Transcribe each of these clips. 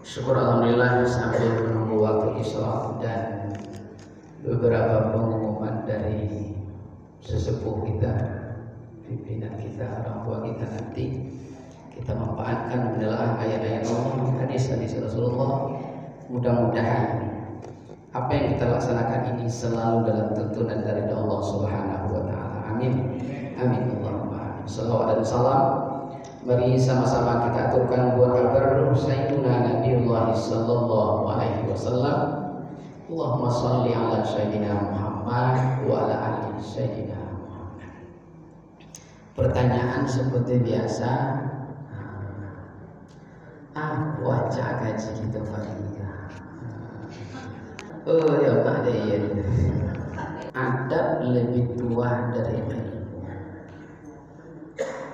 Syukur alhamdulillah sambil menunggu waktu isya dan beberapa pengumuman dari sesepuh kita, pimpinan kita, orang tua kita, nanti kita manfaatkan menelaah ayat-ayat Allah, hadis-hadis Rasulullah. Mudah-mudahan apa yang kita laksanakan ini selalu dalam tuntunan dari Allah Subhanahu wa taala. Amin. Amin Allahumma amin. Salawat dan salam mari sama-sama kita aturkan buat kabar Sayyidina Nabiullah sallallahu alaihi wasallam. Allahumma shalli ala Sayyidina Muhammad wa ala ali Sayyidina Muhammad. Pertanyaan seperti biasa. Wajah gaji kita Faridah. Oh ya Pak Dayan. Adab lebih tua dari ilmu.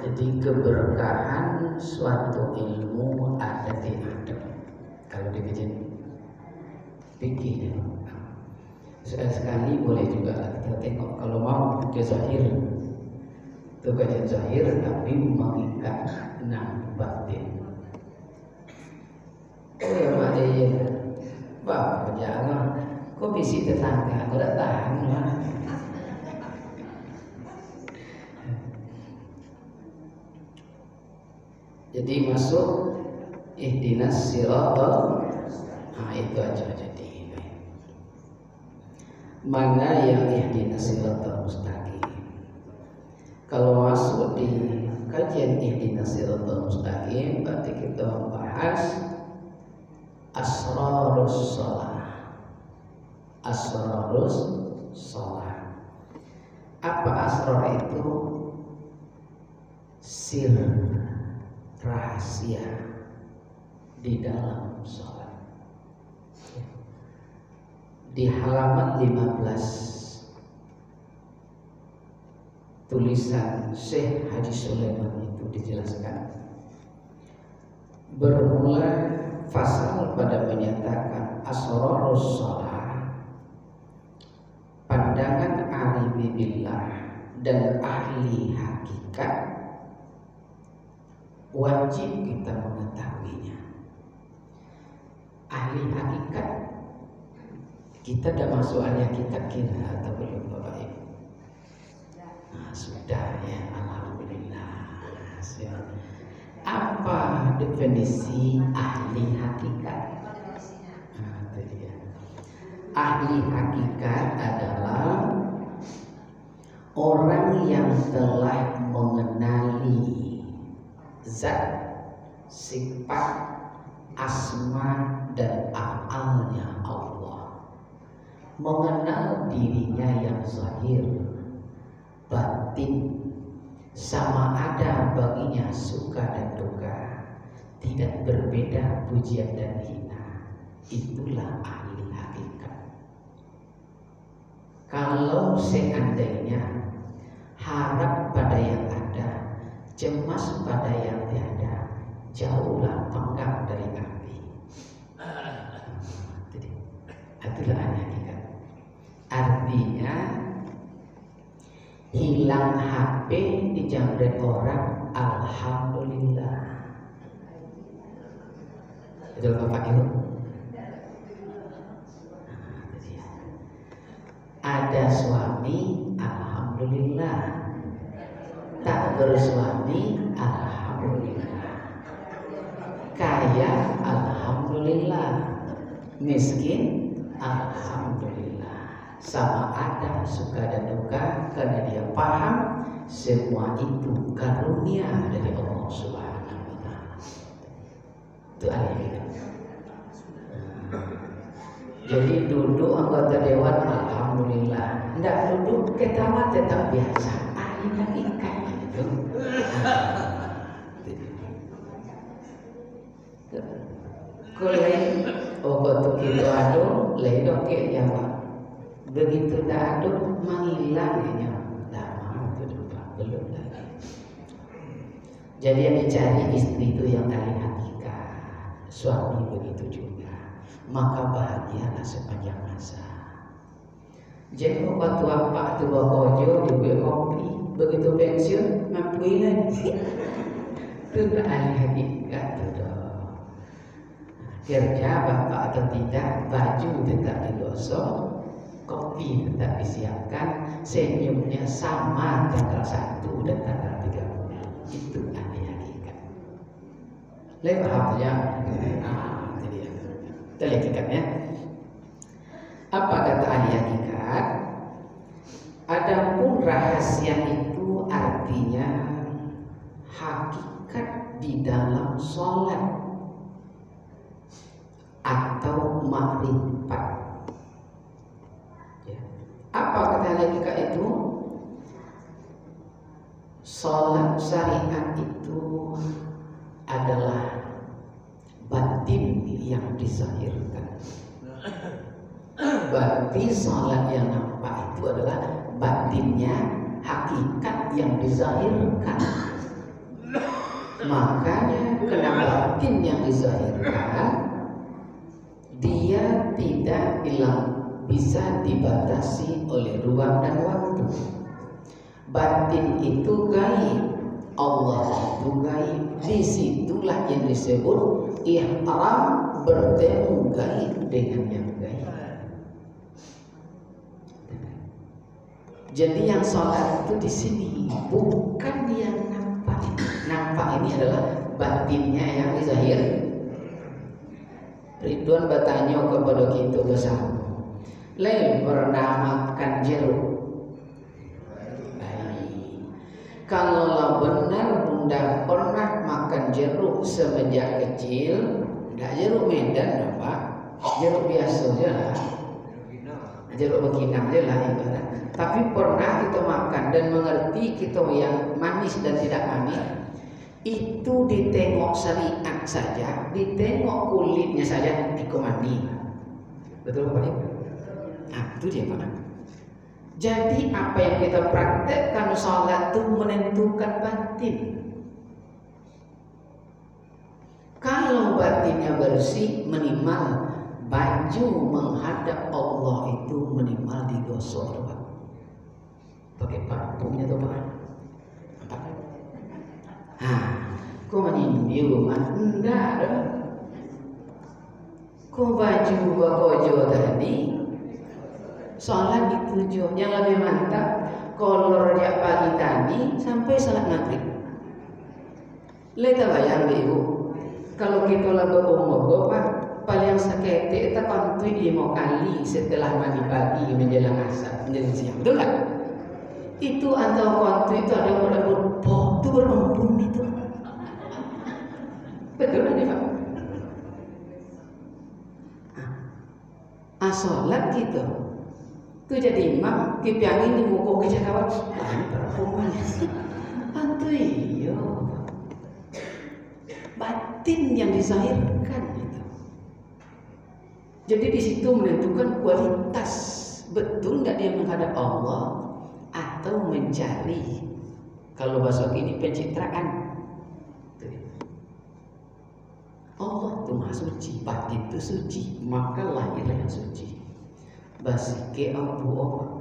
Jadi keberkahan suatu ilmu ada di adab. Kalau dibikin fikih, sekali-sekali boleh juga kita tengok. Kalau mau ke zahir, itu kajian zahir tapi mengikat batin. Oh ya Pak Dayan, Bapak jangan komisi tetangga, aku tak tahan lah. Jadi masuk ihdinas siratal, itu aja jadi. Mana yang ihdinas siratal mustaqim? Kalau masuk di kajian ihdinas siratal mustaqim, berarti kita membahas asrarus shalah. Asrarus shalah. Apa asrar itu? Sir, rahasia di dalam sholat. Di halaman 15 tulisan Syekh Haji Sulaiman itu dijelaskan, bermula fasal pada menyatakan asrarus shalah, pandangan alibi billah dan ahli hakikat wajib kita mengetahuinya. Ahli hakikat kita dah masuk ahli hakikat kira atau belum Bapak Ibu? Sudah ya, alhamdulillah. Apa definisi ahli hakikat? Ahli hakikat adalah orang yang telah mengenali zat, sifat, asma dan af'alnya Allah, mengenal dirinya yang zahir, batin, sama ada baginya suka dan duka, tidak berbeda pujian dan hina. Itulah ahli hakikat. Kalau seandainya harap pada yang ada, cemas pada yang tiada, jauhlah panggang dari api. Itulah hakikat. Artinya hilang HP dijamret orang, alhamdulillah. Betul Bapak Ibu? Ada suami, alhamdulillah. Tak bersuami, alhamdulillah. Kaya, alhamdulillah. Miskin, alhamdulillah. Sama ada suka dan duka, karena dia paham semua itu karunia dari Allah Subhanahu wa taala. Itu ahli. Jadi duduk anggota dewan, alhamdulillah. Tidak duduk ketawa tetap biasa. Ahli hakikat. Kulai obat itu adu, lain dokter jawab. Begitu dah adu, menghilangnya. Dah mau tu belum lagi. Jadi yang dicari istri itu yang ahli hakikat, suami begitu juga. Maka bahagialah sepanjang masa. Jadi waktu apa tu bakojo dibuat kopi. Begitu pensiun mampu lagi. Itu ahli hakikat tu. kerja bapak atau tidak, baju tetap digosok, kopi tetap disiapkan, senyumnya sama tanggal 1 dan tanggal 30. Itu ahli hakikat. Lain paham ya? Itu dia. Kita lihat hakikatnya. Apa kata ahli hakikat? Adapun rahasia itu artinya hakikat di dalam sholat atau makrifat. Ya. Apa kata hakikat itu? Sholat syariat itu adalah batin yang dizahirkan. Berarti sholat yang nampak itu adalah batinnya, hakikat yang dizahirkan. Makanya kena batin yang dizahirkan, dia tidak bisa dibatasi oleh ruang dan waktu. Batin itu gaib, Allah itu gaib. Disitulah yang disebut ihram, bertemu gaib dengan yang gaib. Jadi yang sholat itu di sini bukan yang nampak. Nampak ini adalah batinnya yang dizahir. Ridwan bertanya kepada kita bersama, lain pernah makan jeruk? Baik. Kalau benar bunda pernah makan jeruk semenjak kecil, tidak jeruk Medan apa? Jeruk biasa aja lah, jeruk bekinang aja lah ibarat. Tapi pernah kita makan dan mengerti kita yang manis dan tidak manis. Itu ditengok syariat saja, ditengok kulitnya saja dikomandi. Betul Bapak Ibu? Nah, itu dia Pak. Jadi apa yang kita praktekkan sholat itu menentukan batin. Kalau batinnya bersih, minimal baju menghadap Allah itu minimal digosok Pak. Pakai parfumnya tuh Pak. Kau menyindir mah enggak ada. Kau baju bakojo tadi sholat ditujuh yang lebih mantap. Kolor dia pagi tadi sampai sholat maghrib. Lihat bayang ibu, kalau kita lagi umur Pak, paling sakit kita kantui 5 kali setelah mandi pagi menjelang asar menjelang siang, betul kan? Itu antara kantui itu ada yang berebut itu berempun itu. Betul kan Pak? Sholat gitu. Itu jadi imam, dipiangin di muka kerja kawan. Ini perempuan. Bantu iyo. Batin yang dizahirkan itu. Jadi di situ menentukan kualitas. Betul nggak dia menghadap Allah atau mencari? Kalau bahasa ini pencitraan. Allah itu maha suci, batin itu suci, maka lahirlah yang suci. Basike abu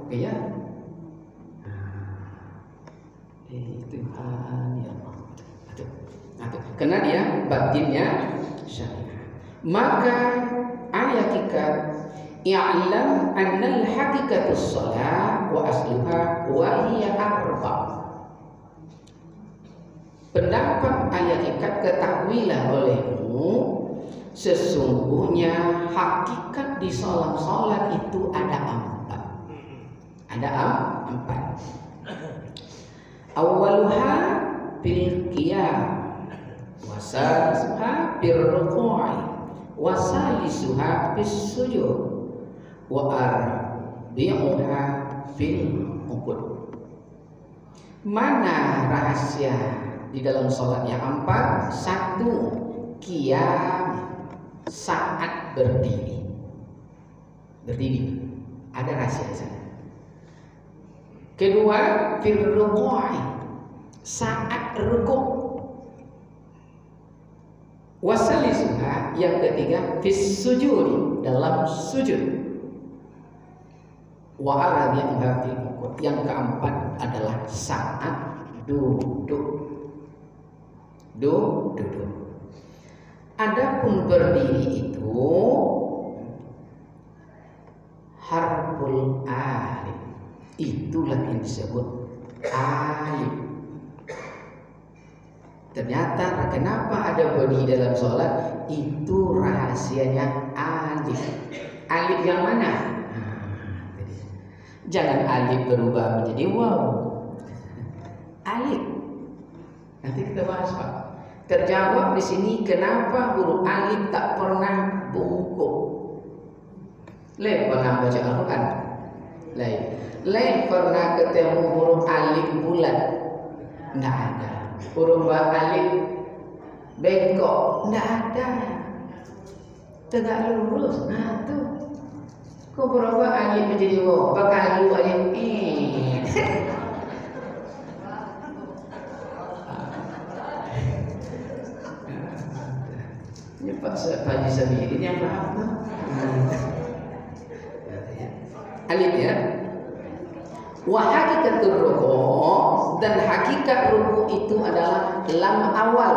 ya. Tuhan ya Allah. Karena dia batinnya syariat. Maka ayat hakikat i'lam annal hakikatus shalah wa asluha wa hiya arba'. Pendapat ayat hakikat, ketahuilah olehmu sesungguhnya hakikat di sholat itu ada 4. Ada 4. Awaluha bil qiyam, wasalisuha bil ruku'i, wasalisuha bis sujud, wa arbi'uha bil uqud. Mana rahasia di dalam sholat yang 4? 1. Qiyam, saat berdiri. Berdiri. Ada rahasia di sana. Kedua, fil ruku'i, saat rukuk. Wasalisuha, yang ketiga, fis sujud, dalam sujud. Wa arabi'uha fil uqud, yang keempat adalah saat duduk. Duduk. Adapun berdiri itu itu harful alif. Itulah yang disebut alif. Ternyata kenapa ada bunyi dalam sholat? Itu rahasianya alif. Alif yang mana? Jangan alif berubah menjadi waw. Alif. Nanti kita bahas, Pak. Terjawab di sini kenapa huruf alif tak pernah bungkuk. Le pernah baca Al-Quran? Le pernah ketemu huruf alif bulat? Nggak ada. Huruf alif bengkok? Nggak ada. Tegak lurus. Nah tuh. Kok berubah alif menjadi waw? Bakal lu alif ini Pak Haji Sabiri ini yang berapa? Alif ya. Wa hakikatur ruku, dan hakikat ruku itu adalah lam awal.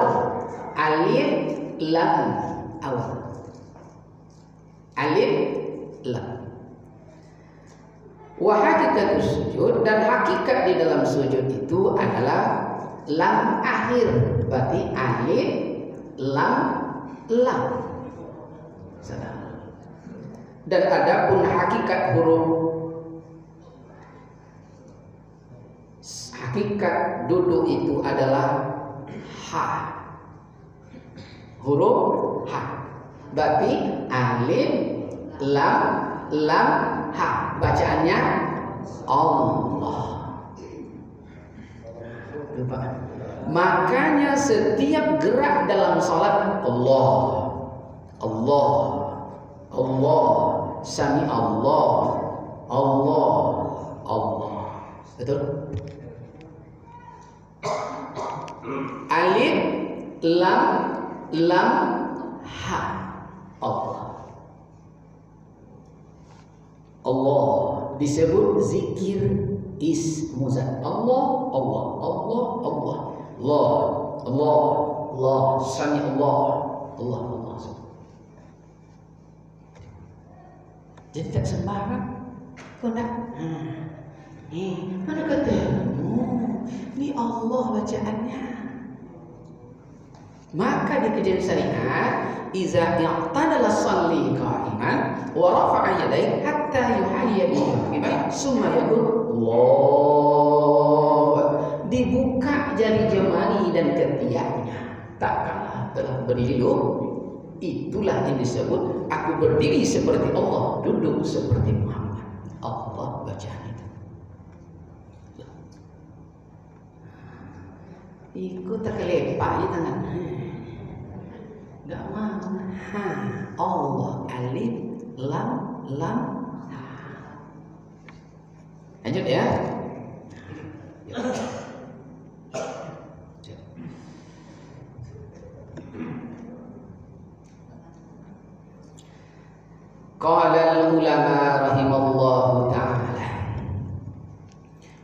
Alif lam awal. Alif lam. Wa hakikatus sujud, dan hakikat di dalam sujud itu adalah lam akhir. Berarti alif lam lam. Dan adapun hakikat huruf, hakikat duduk itu adalah ha. Huruf ha. Berarti alif lam lam ha. Bacaannya Allah. Lupa. Makanya setiap gerak dalam salat Allah, Allah, Allah, Sami Allah, Allah, Allah. Betul? Alif lam lam ha. Allah. Allah disebut zikir ismu zat. Allah, Allah, Allah, Allah. Allah, Allah, Allah, Sami Allah, Allah, Allah. Jadi tak sembarang. Kau nak? Mana katamu? Ini Allah bacaannya. Maka di kajian syariat, iza i'tadala salli qa'iman wa rafa'a yadayhi hatta yuhayya bihi summa yaqul Allah. Dibuka jari jemari dan ketiaknya, tak kalah telah berdiri dulu. Itulah yang disebut aku berdiri seperti Allah, duduk seperti Muhammad. Allah bacaan itu. Ikut tak kelepak di tangan. Gak mau. Ha, Allah alif lam lam ha. Lanjut ya. Qala ulama rahimallahu ta'ala.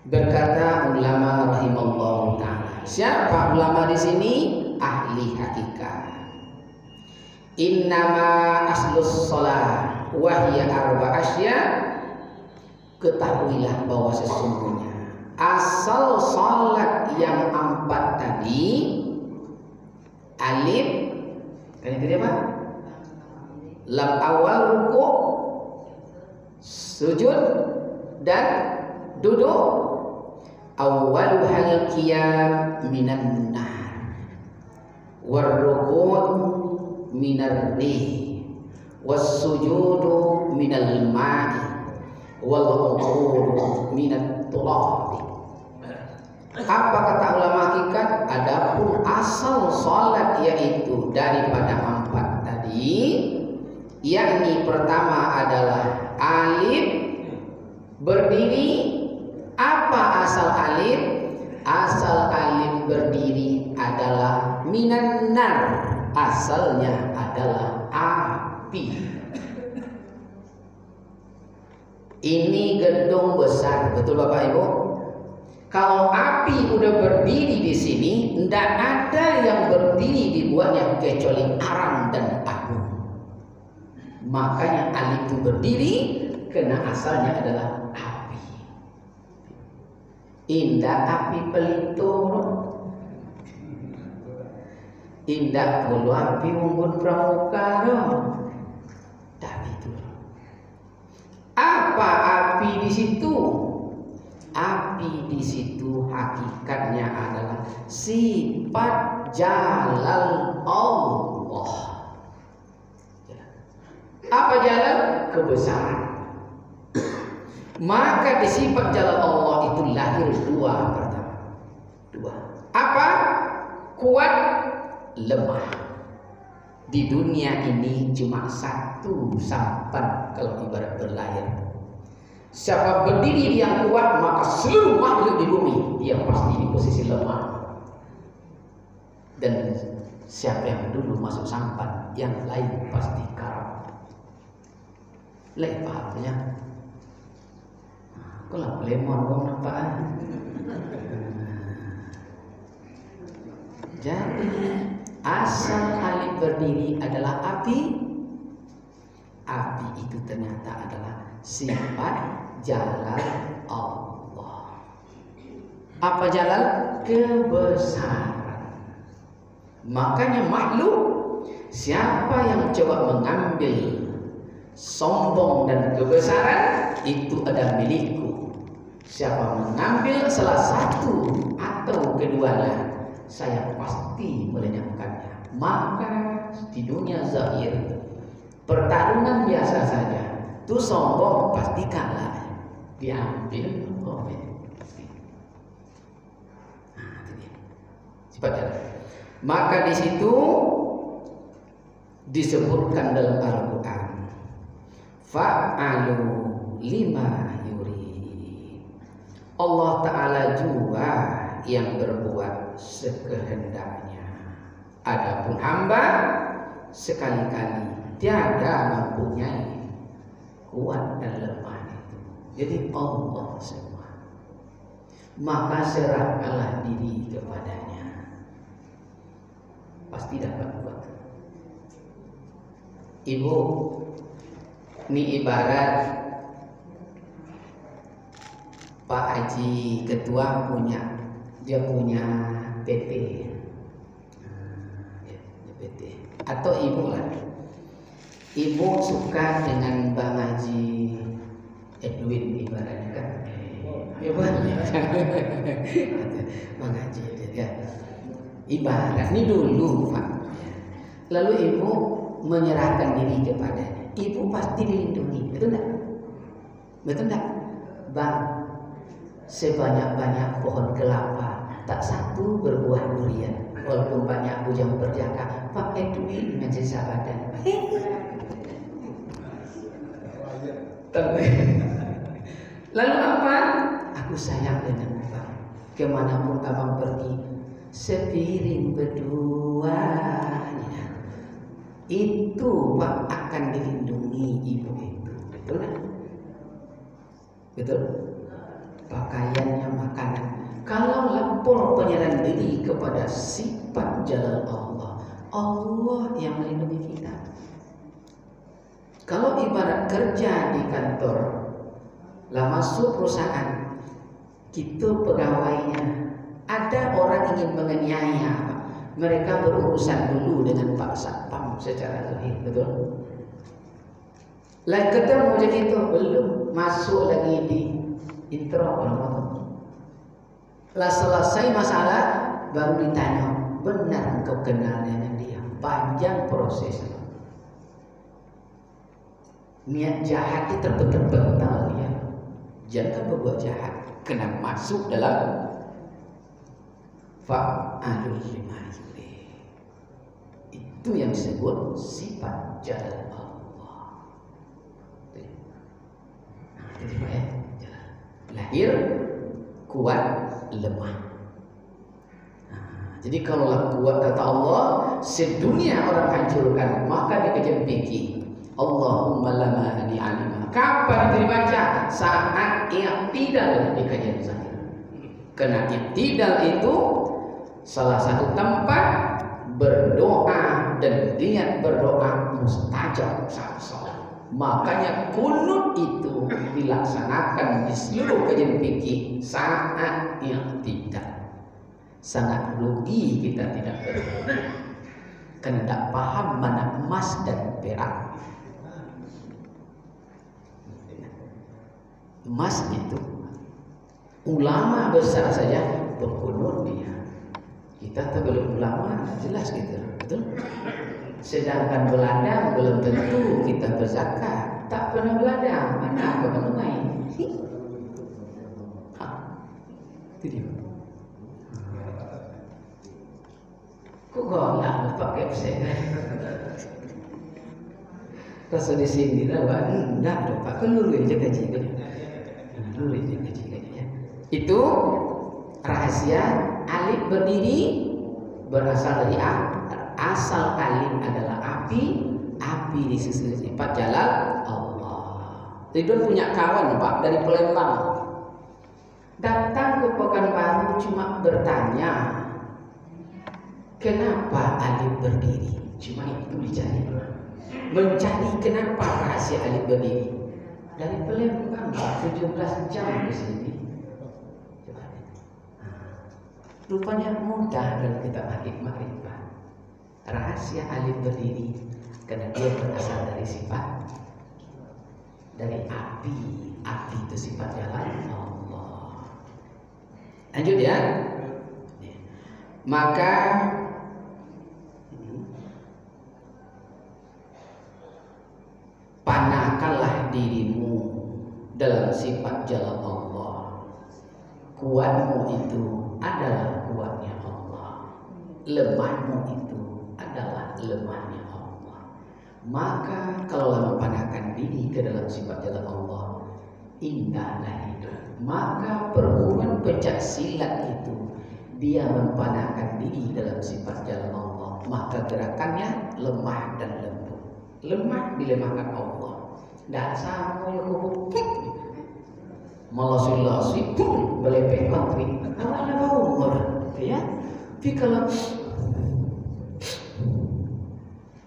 Berkata ulama rahimallahu ta'ala. Siapa ulama di sini? Ahli hakikat. Innama aslus shalah wa hiya arba asya. Ketahuilah bahwa sesungguhnya asal salat yang 4 tadi, alif kan itu dia, Pak? Lam awal ruku, sujud dan duduk. Awal hal qiyam minan nar, war ruku' minar rih, was sujudu minal ma'i, wal uquru minat turab. Apa kata ulama hakikat? Adapun asal salat yaitu daripada 4 tadi, yakni pertama adalah alif berdiri. Apa asal alif? Asal alif berdiri adalah minan nar, asalnya adalah api. Ini gedung besar, betul Bapak Ibu? Kalau api udah berdiri di sini, tidak ada yang berdiri dibuatnya kecuali arang dan abu. Makanya alif itu berdiri karena asalnya adalah api. Indah api pelitong, indah puluh api unggun pramuka. Itu. Apa api di situ? Api di situ hakikatnya adalah sifat jalal Allah. Apa jalal? Kebesaran. Maka di sifat jalal Allah itu lahir dua pertama. Dua. Apa? Kuat, lemah. Di dunia ini cuma satu sampan kalau ibarat berlayar. Siapa berdiri yang kuat maka seluruh makhluk di bumi dia pasti di posisi lemah. Dan siapa yang dulu masuk sampan yang lain pasti karam. Lain pahamnya. Kalau lemon bang nampaan. Jadi asal alif berdiri adalah api. Api itu ternyata adalah sifat jalal Allah. Apa jalal? Kebesaran. Makanya makhluk, siapa yang coba mengambil sombong dan kebesaran, itu adalah milikku. Siapa mengambil salah satu atau keduanya, saya pasti melenyapkannya. Maka di dunia zahir pertarungan biasa saja, itu sombong pasti kalah, diambil oleh. Nah, itu dia. Cepatnya. Maka di situ disebutkan dalam Al-Quran, fa'alu lima yuri. Allah Ta'ala juga yang berbuat sekehendaknya. Adapun hamba sekali-kali tiada mempunyai kuat dan lemah itu. Jadi Allah semua. Maka serahkanlah diri kepadanya. Pasti dapat buat. Ibu, ini ibarat Pak Haji Ketua dia punya PT. PT. Atau ibu lah. Ibu suka dengan Bang Haji Edwin ibaratnya kan. Bang Haji ya. Ibarat ini dulu Pak. Lalu ibu menyerahkan diri kepadanya. Ibu pasti dilindungi, betul enggak? Betul enggak? Bang, sebanyak-banyak pohon kelapa, tak satu berbuah durian. Walaupun banyak bujang berjaka, Pak Edwin dengan sesabadan. Lalu apa? Aku sayang dengan Abang. Kemanapun Abang pergi, sepiring berdua. Itu Pak akan dilindungi ibu itu. Betul kan? Betul? Pakaiannya, makanan. Kalau lapor penyerahan diri kepada sifat jalal Allah, Allah yang melindungi kita. Kalau ibarat kerja di kantor, lah masuk perusahaan, kita pegawainya, ada orang ingin menganiaya, mereka berurusan dulu dengan Pak Satpam secara zahir, betul? Lah ketemu jadi itu belum masuk lagi di intro orang. Lah selesai masalah baru ditanya, benar engkau kenal dengan dia? Panjang prosesnya. Niat jahat itu terbental ya. Jangan berbuat jahat, kena masuk dalam fa'alul lima yuri. Itu yang disebut sifat jalal Allah. Nah, jadi ya, lahir, kuat, lemah. Nah, jadi kalau kuat kata Allah, sedunia orang hancurkan, maka dikejar fikih. Allahumma lama ni'alima. Kapan dibaca? Saat i'tidal di kajian zahir. Karena i'tidal itu salah satu tempat berdoa dan niat berdoa mustajab saat sholat. Makanya kunut itu dilaksanakan di seluruh kajian fikih saat yang tidak. Sangat rugi kita tidak berkunut karena tidak paham mana emas dan perak. Emas itu ulama besar saja berkunut dia. Kita belum ulama jelas gitu, betul? Sedangkan Belanda belum tentu kita berzakat. Tak pernah Belanda, mana apa menungai? Itu dia. Kok golak pakai pesen? Rasa di sini lah, enggak ada Pak. Keluru aja gaji kan? Keluru aja gaji ya. Itu rahasia alif berdiri berasal dari asal alif adalah api, api disusul sifat jalal Allah. Ridwan punya kawan Pak dari Palembang, datang ke Pekanbaru cuma bertanya kenapa alif berdiri, cuma itu dicari, mencari kenapa rahasia alif berdiri. Dari Palembang 17 jam ke sini. Rupanya mudah kalau kita pakai makrifat. Rahasia alif berdiri karena dia berasal dari sifat dari api. Api itu sifat jalan Allah. Lanjut ya. Maka panahkanlah dirimu dalam sifat jalan Allah. Kuatmu itu adalah kuatnya Allah, lemahmu itu adalah lemahnya Allah. Maka kalau mempanahkan diri ke dalam sifat jalan Allah, indahlah hidup. Maka perhubungan pencak silat itu dia mempanahkan diri dalam sifat jalan Allah, maka gerakannya lemah dan lembut. Lemah dilemahkan Allah. Dan sama yang kubukit malasi-lasi belepek mati awalnya umur ya. Tapi kalau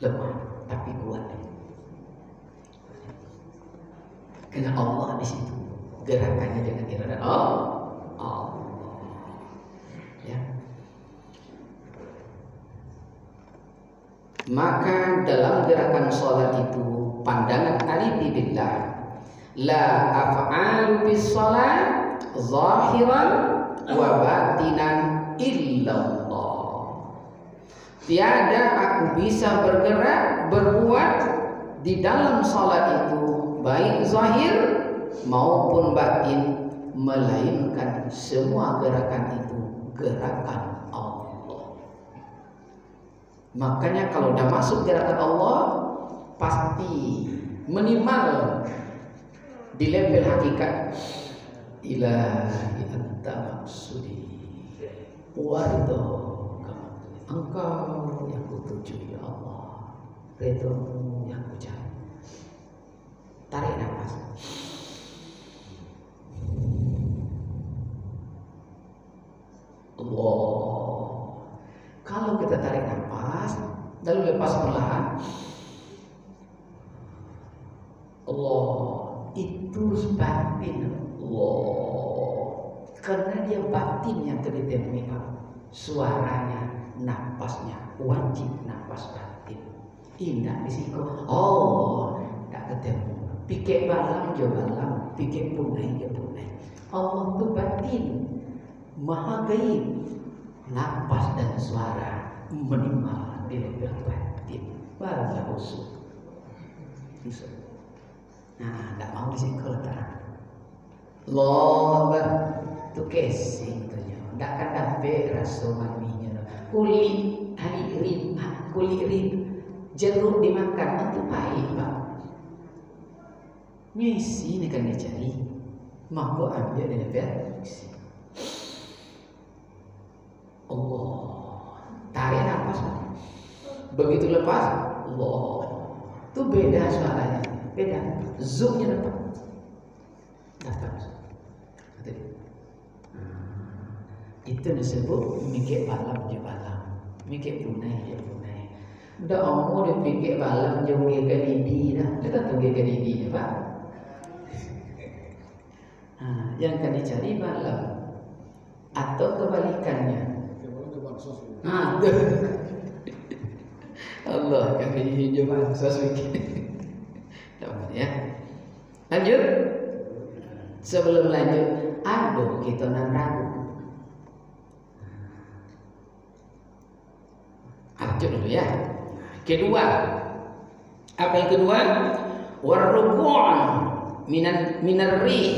lemah tapi kuat karena Allah di situ gerakannya dengan irada Allah ya. Maka dalam gerakan sholat itu pandangan alifi billah, la af'alu bis shalat zahiran wa batinan illallah. Tiada aku bisa bergerak berbuat di dalam salat itu baik zahir maupun batin melainkan semua gerakan itu gerakan Allah. Makanya kalau udah masuk gerakan Allah pasti minimal di level hakikat ilahi anta maksudi waridho, engkau yang kutuju ya Allah, ridhomu yang kucari. Tarik nafas, Allah. Kalau kita tarik nafas lalu lepas perlahan, Allah, itu batin Allah, karena dia batin yang terdetemui, suaranya, nafasnya wajib nafas batin. Indah risiko Allah tak ketemu. Pikir balam jo balam, pikir punai jo punai. Allah itu batin, maha gaib. Nafas dan suara minimal di level batin, baru usul. Nah, tak mau disikul tak. Allah tu kesing tu nya. Tak akan dapat rasa maninya. Kulit hari rin, kulit rin. Jeruk dimakan itu pahit Pak. Ngisi ni kan dia cari. Maka ambil dia versi. Allah. Tarik nafas. Begitu lepas, Allah. Tu beda suaranya. Beda, zoomnya dapat. Itu disebut mikir balam je balam, mikir punai je punai. Udah omo dipikir malam jauh ke didi dah. Kita tunggu ke didi Pak. Yang kan dicari malam atau kebalikannya. Allah kami hijau bansos bikin. Ya. Lanjut. Sebelum lanjut, aduh kita nan ragu. Lanjut dulu ya. Kedua, apa yang kedua? Warruku' minar rih.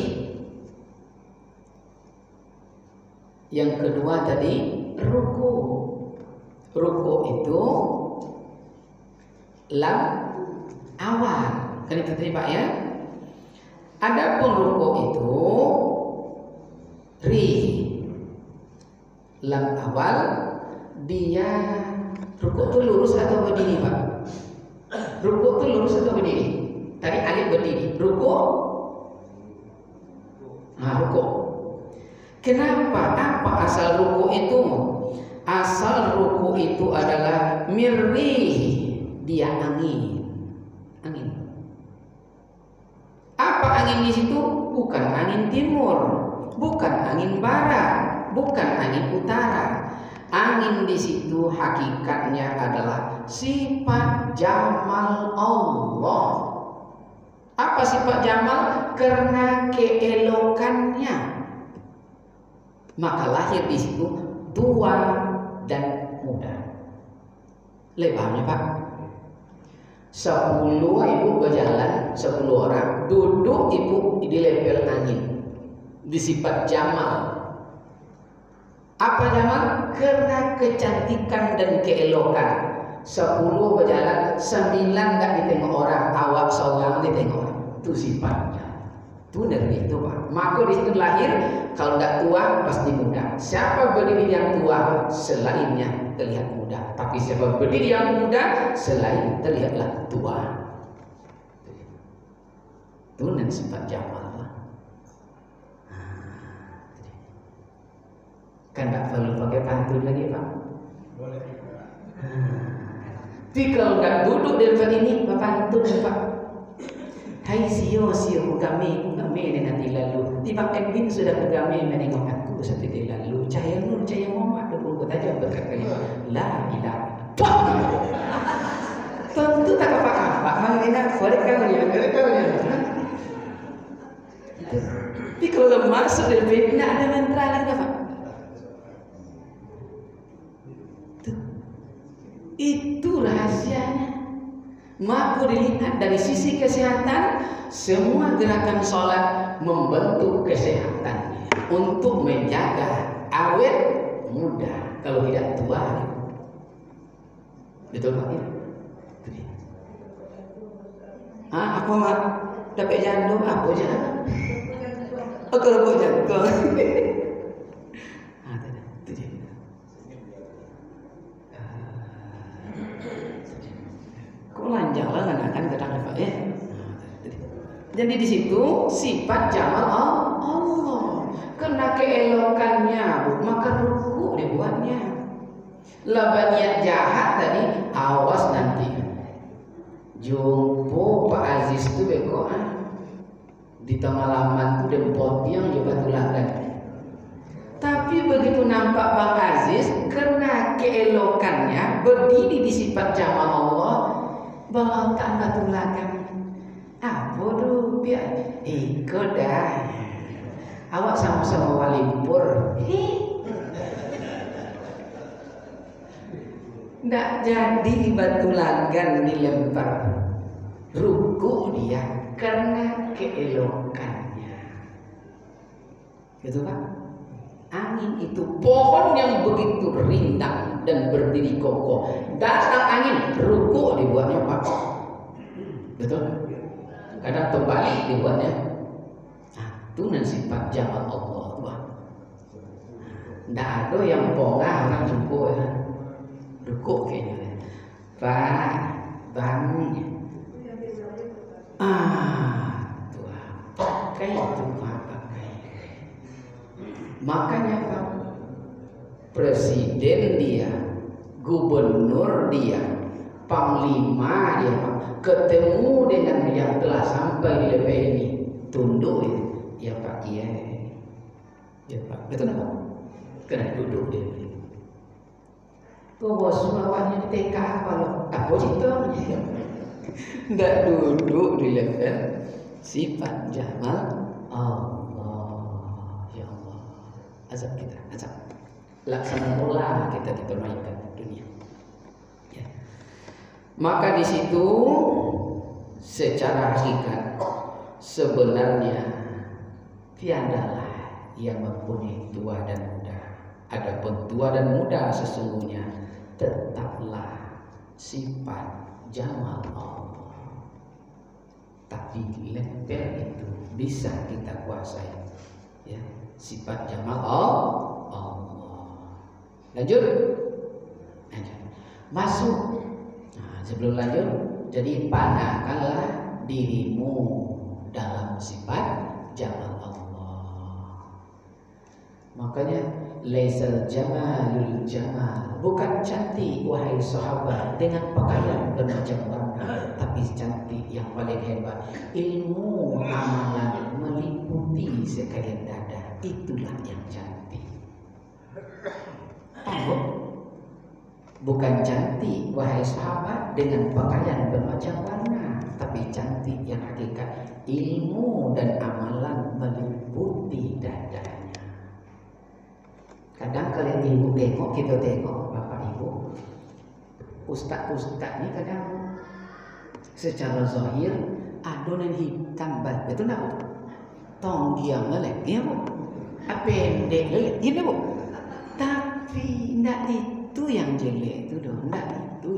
Yang kedua tadi ruku. Ruku itu lam awal. Kan itu tadi Pak ya. Adapun ruku itu rih. Lam awal dia ruku itu lurus atau berdiri Pak? Ruku itu lurus atau berdiri? Tadi alif berdiri. Ruku. Ruku. Kenapa? Apa asal ruku itu? Asal ruku itu adalah mirrih, dia angin. Angin. Apa angin di situ? Bukan angin timur, bukan angin barat, bukan angin utara. Angin di situ hakikatnya adalah sifat jamal Allah. Apa sifat jamal? Karena keelokannya. Maka lahir di situ tua dan muda. Lebarnya Pak. 10 ibu berjalan, 10 orang duduk ibu di level angin. Di sifat jamal. Apa jamal? Karena kecantikan dan keelokan. 10 berjalan, 9 enggak ditengok orang, awak seorang ditengok orang. Itu sifatnya. Itu dari itu Pak. Maka di situ lahir, kalau tidak tua pasti muda. Siapa berdiri yang tua, selainnya terlihat muda. Tapi siapa berdiri yang muda, selain terlihatlah tua. Itu dan sifat jamal. Kan tak perlu pakai pantun lagi Pak. Boleh. Tapi kalau nggak duduk di tempat ini, pantun Pak. Hai sio kami nanti lalu. Tiba Edwin sudah kami menengok aku seperti lalu. Cahaya nur cahaya Muhammad aku saja berkata la ilaha. Tentu tak apa-apa. Mengenai mereka ya. Tapi kalau masuk di Vietnam ada mantra lagi Pak. Itu rahasianya. Maka dilihat dari sisi kesehatan, semua gerakan sholat membentuk kesehatan untuk menjaga awet muda, kalau tidak tua. Betul Pak? Apa mak dapat jantung apa aja? Kalau mau jantung. Lanjanglah akan kedatangan Pak ya. Jadi di situ sifat jamal Allah. Karena keelokannya, maka ruku dibuatnya. Lah niat jahat tadi, awas nanti. Jumpo Pak Aziz itu bekoan di tengah laman itu dempot yang juga tulakan. Tapi begitu nampak Bang Aziz, karena keelokannya berdiri di sifat jamal Allah, bawa tak batulakan. Apa tu biar ikut dah. Awak sama-sama walimpur. Ndak jadi batulakan dilempar. Ruku dia karena keelokannya. Gitu Pak. Angin itu pohon yang begitu rindang dan berdiri kokoh. Datang angin, ruku dibuatnya Pak. Betul? Kadang terbalik dibuatnya. Itu sifat jamal Allah. Tidak ada yang pongah orang jumpa ya. Ruku kayaknya. Pak, bangun. Tuhan. Pakai itu Pak. Makanya Pak, presiden dia, gubernur dia, panglima dia Pak, ketemu dengan yang telah sampai di level ini, tunduk ya Pak Kiai, ya Pak, betul apa? Kena duduk dia. Oh bos, awalnya di TK kalau apa ceritanya? Nggak duduk di level sifat jamal Allah. Ya Allah, azab kita, azab. Laksana pola kita dipermainkan dunia. Ya. Maka di situ secara hakikat sebenarnya tiadalah yang mempunyai tua dan muda. Adapun tua dan muda sesungguhnya tetaplah sifat jamal Allah. Tapi level itu bisa kita kuasai. Ya, sifat jamal Allah. Lanjut. Masuk. Nah, sebelum lanjut, jadi pandangkanlah dirimu dalam sifat jamal Allah. Makanya laisal jamalul jamal, bukan cantik wahai sahabat dengan pakaian bermacam warna, tapi cantik yang paling hebat ilmu amalan meliputi sekalian dada, itulah yang cantik. Bukan cantik wahai sahabat dengan pakaian bermacam warna, tapi cantik yang hakikat ilmu dan amalan meliputi dadanya. Kadang kalian ibu tengok, kita tengok bapak ibu, ustaz-ustaz ini kadang secara zahir adonan hitam bat, betul tak bu? Tong dia melek, ya bu? Pendek lelek, ya bu? Tapi tidak itu yang jelek itu dong, tidak itu